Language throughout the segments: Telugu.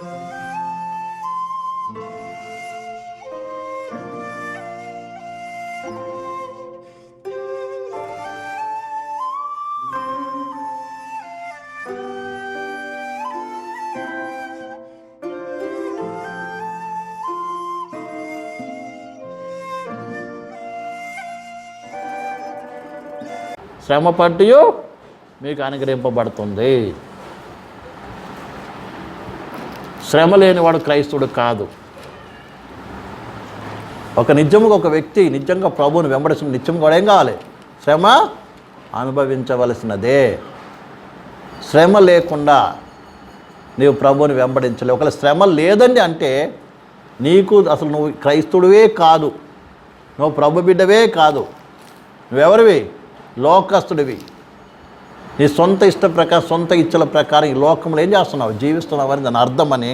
శ్రమ పట్టియు మీకు అనుగ్రహింపబడుతుంది. శ్రమ లేనివాడు క్రైస్తవుడు కాదు. నిజంగా ఒక వ్యక్తి నిజంగా ప్రభువుని వెంబడిస్తున్న నిత్యంగా కూడా ఏం కావాలి? శ్రమ అనుభవించవలసినదే. శ్రమ లేకుండా నీవు ప్రభువుని వెంబడించలేవు. ఒకవేళ శ్రమ లేదండి అంటే నీకు అసలు నువ్వు క్రైస్తవుడివే కాదు, నువ్వు ప్రభు బిడ్డవే కాదు, నువ్వెవరివి? లోకస్తుడివి. నీ సొంత ఇష్ట ప్రకారం, సొంత ఇచ్చల ప్రకారం ఈ లోకంలో ఏం చేస్తున్నావు? జీవిస్తున్నావు అని దాని అర్థమని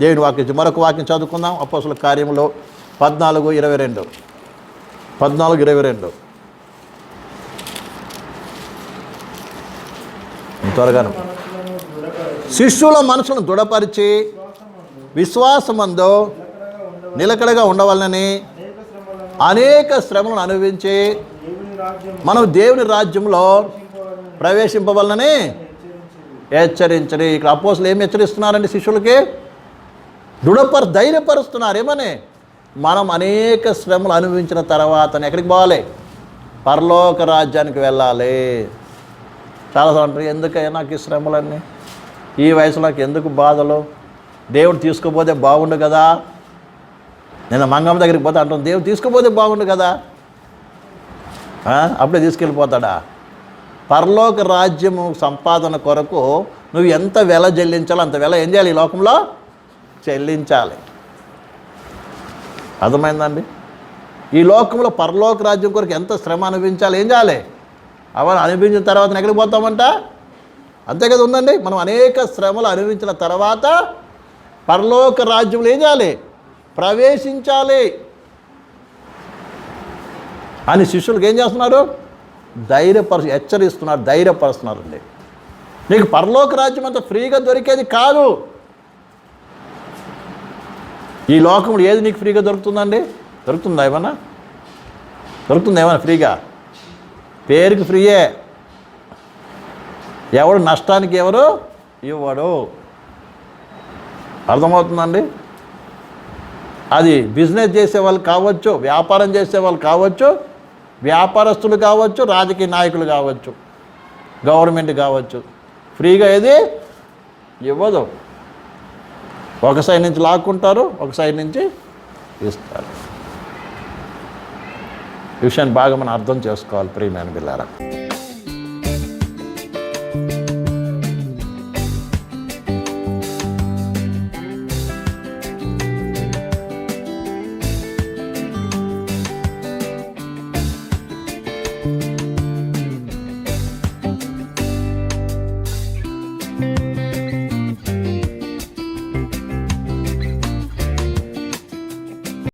దేవుని వాక్యం. మరొక వాక్యం చదువుకుందాం. అపోస్తలుల కార్యములో 14:22 త్వరగాను. శిష్యుల మనసును దృఢపరిచి విశ్వాసమందు నిలకడగా ఉండవాలని అనేక శ్రమలను అనుభవించి మనం దేవుని రాజ్యంలో ప్రవేశింపవలనని హెచ్చరించని. ఇక్కడ అపోస్తలులు ఏమి హెచ్చరిస్తున్నారండి? శిష్యులకి ధైర్యపరుస్తున్నారు. ఏమని? మనం అనేక శ్రమలు అనుభవించిన తర్వాత ఎక్కడికి పోవాలి? పరలోక రాజ్యానికి వెళ్ళాలి. చాలాసార్లు అంటారు, ఎందుకయ్యా నాకు ఈ శ్రమలన్నీ, ఈ వయసులో నాకు ఎందుకు బాధలు, దేవుడు తీసుకుపోతే బాగుండు కదా. నేను మంగమ్మ దగ్గరికి పోతే అంటాను, దేవుడు తీసుకుపోతే బాగుండు కదా. అప్పుడే తీసుకెళ్ళిపోతాడా? పరలోక రాజ్యము సంపాదన కొరకు నువ్వు ఎంత వెల చెల్లించాలో అంత వెల ఏం చేయాలి? ఈ లోకంలో చెల్లించాలి. అర్థమైందండి? ఈ లోకంలో పరలోక రాజ్యం కొరకు ఎంత శ్రమ అనుభవించాలి, ఏం చేయాలి? అవన్నీ అనుభవించిన తర్వాత ఎక్కడికి పోతామంట? అంతే కదా ఉందండి. మనం అనేక శ్రమలు అనుభవించిన తర్వాత పరలోక రాజ్యంలో ఏం చేయాలి? ప్రవేశించాలి అని శిష్యులకు ఏం చేస్తున్నారు? హెచ్చరిస్తున్నారు, ధైర్యపరుస్తున్నారండి. నీకు పరలోక రాజ్యం అంతా ఫ్రీగా దొరికేది కాదు. ఈ లోకంలో ఏది నీకు ఫ్రీగా దొరుకుతుందండి? దొరుకుతుందా ఏమన్నా? ఫ్రీగా? పేరుకి ఫ్రీయే. ఎవడు నష్టానికి ఎవరు ఇవ్వడు. అర్థమవుతుందండి? అది బిజినెస్ చేసే వాళ్ళు కావచ్చు, వ్యాపారం చేసే వాళ్ళు కావచ్చు, వ్యాపారస్తులు కావచ్చు, రాజకీయ నాయకులు కావచ్చు, గవర్నమెంట్ కావచ్చు, ఫ్రీగా ఏది ఇవ్వదు. ఒక సైడ్ నుంచి లాక్కుంటారు, ఒక సైడ్ నుంచి ఇస్తారు. ఈ విషయాన్ని బాగా మనం అర్థం చేసుకోవాలి ప్రియమైన బిడ్డలారా.